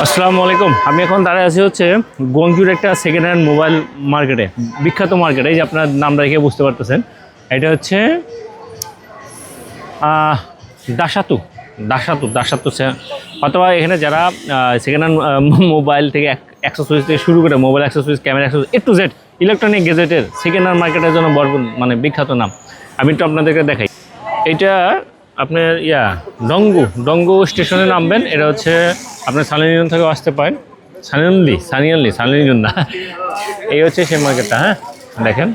আসসালামু আলাইকুম। আমি এখন দাঁড়িয়ে আছি হচ্ছে গঞ্জুর একটা সেকেন্ড হ্যান্ড মোবাইল মার্কেটে, বিখ্যাত মার্কেট। এই যে আপনার নামটা দেখে বুঝতে পারতেছেন, এটা হচ্ছে দাসাতু দাসাতু দাসাতু অথবা এখানে যারা সেকেন্ড হ্যান্ড মোবাইল থেকে অ্যাক্সেসরিজ থেকে শুরু করে mobile accessories, camera accessories, to Z electronic গেজেটের সেকেন্ড হ্যান্ড মার্কেটের জন্য মানে বিখ্যাত নাম। আমি একটু আপনাদেরকে দেখাই। এইটা আপনার ডঙ্গু স্টেশনে নামবেন। এটা হচ্ছে আপনার সানিনিজন থেকেও আসতে পারেন। সানিয়ানলি না, এই হচ্ছে সেই মার্কেটটা। হ্যাঁ, দেখেন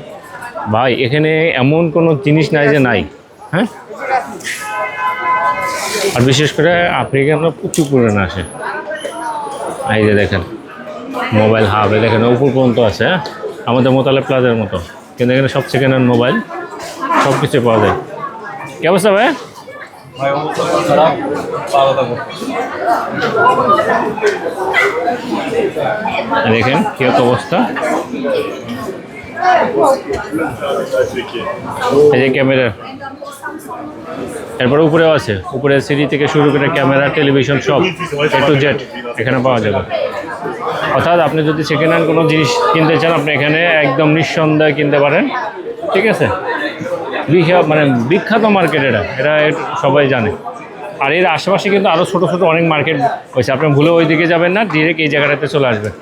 ভাই, এখানে এমন কোনো জিনিস নাই যে নাই। হ্যাঁ, আর বিশেষ করে আফ্রিকানরা প্রচুর পরিমাণে আসে। এই যে দেখেন মোবাইল হাব, দেখেন উপর পর্যন্ত আছে। হ্যাঁ, আমাদের মোতালে প্লাজার মতো, কিন্তু এখানে সব সেকেন্ড হ্যান্ড মোবাইল সব কিছু পাওয়া যায়। কি অবস্থা ভাই? দেখেন কি অবস্থা। এই যে ক্যামেরা, এরপরে উপরেও আছে। উপরে সিডি থেকে শুরু করে ক্যামেরা, টেলিভিশন সব টু জেড এখানে পাওয়া যাবে। অর্থাৎ আপনি যদি সেকেন্ড হ্যান্ড কোনো জিনিস কিনতে চান, আপনি এখানে একদম নিঃসন্দেহে কিনতে পারেন। ঠিক আছে, মানে বিখ্যাত মার্কেট এটা সবাই জানে। আর এর আশেপাশে কিন্তু আরও ছোটো ছোটো অনেক মার্কেট হয়েছে। আপনি ভুলে ওই দিকে যাবেন না, ডিরেক্ট এই জায়গাটাতে চলে আসবেন।